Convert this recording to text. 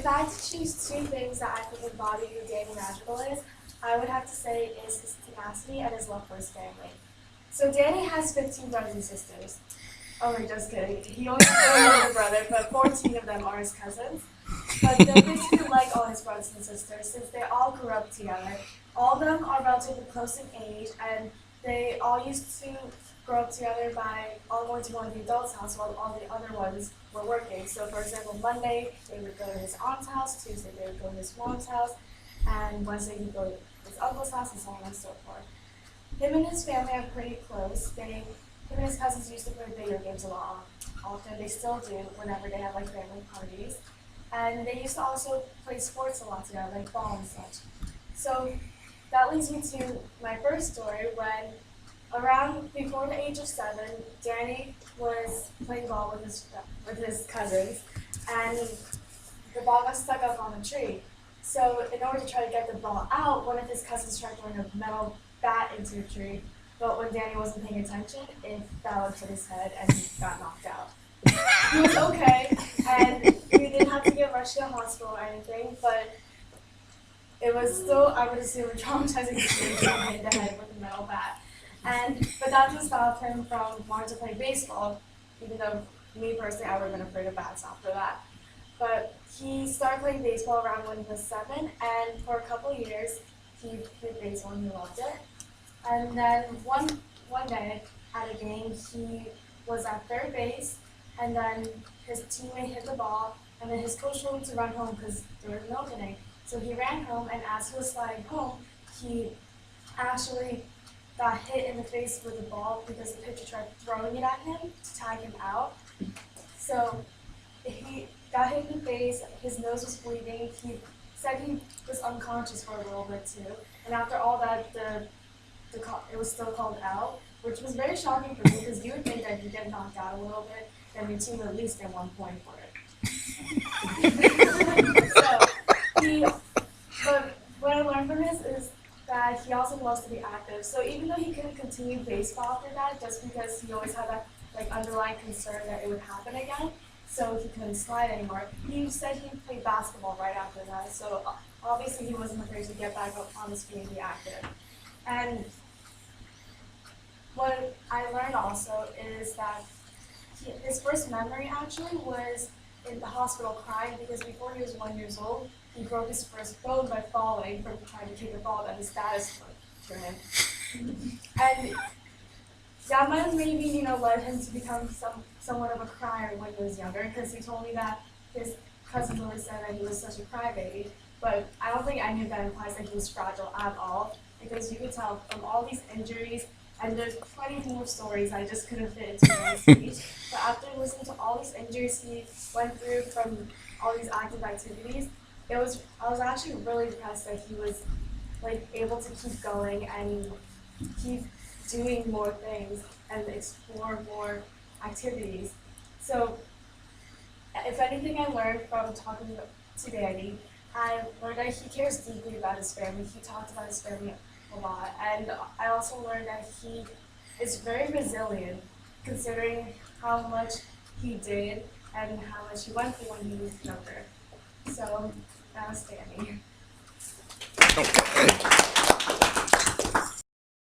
If I had to choose two things that I think embody who Danny Magical is, I would have to say is his tenacity and his love for his family. So Danny has 15 brothers and sisters. Oh, wait, just kidding. He only has one older brother, but 14 of them are his cousins. But they're basically like all his brothers and sisters, since they all grew up together. All of them are relatively close in age, and they all used to grow up together by all going to one of the adults' house while all the other ones were working. So, for example, Monday they would go to his aunt's house, Tuesday they would go to his mom's house, and Wednesday he'd go to his uncle's house, and so on and so forth. Him and his family are pretty close. Him and his cousins used to play video games a lot often. They still do whenever they have like family parties. And they used to also play sports a lot together, like ball and such. So that leads me to my first story when around before the age of 7, Danny was playing ball with his cousins, and the ball got stuck up on a tree. So in order to try to get the ball out, one of his cousins tried throwing a metal bat into the tree, but when Danny wasn't paying attention, it fell into his head and he got knocked out. He was okay, and we didn't have to get rushed to the hospital or anything, but it was still, I would assume, a traumatizing experience to hit the head with a metal bat. But that didn't stop him from wanting to play baseball, even though me personally, I would have been afraid of bats after that. But he started playing baseball around when he was 7, and for a couple of years, he played baseball and he loved it. And then one day at a game, he was at third base, and then his teammate hit the ball, and then his coach told him to run home because there was no inning. So he ran home, and as he was sliding home, he actually got hit in the face with the ball because the pitcher tried throwing it at him to tag him out. So he got hit in the face, his nose was bleeding, he said he was unconscious for a little bit too, and after all that, it was still called out, which was very shocking for me because you would think that if you get knocked out a little bit, then your team would at least get 1 point for it. But what I learned from this is that he also loves to be active. So even though he couldn't continue baseball after that, just because he always had that like underlying concern that it would happen again, so he couldn't slide anymore, he said he played basketball right after that. So obviously he wasn't afraid to get back up on his feet and be active. And what I learned also is that his first memory actually was in the hospital crying because before he was 1 year old, he broke his first bone by falling from trying to kick a ball that his dad is for him. And that might have maybe, led him to become somewhat of a crier when he was younger, because he told me that his cousins always said that he was such a crybaby, but I don't think any of that implies that he was fragile at all, because you could tell from all these injuries, and there's plenty more stories I just couldn't fit into one speech, but after listening to all these injuries he went through from all these active activities, I was actually really impressed that he was able to keep going and keep doing more things and explore more activities. So if anything I learned from talking to Danny, I learned that he cares deeply about his family. He talked about his family a lot, and I also learned that he is very resilient considering how much he did and how much he went through when he was younger. So that was Danny. Okay.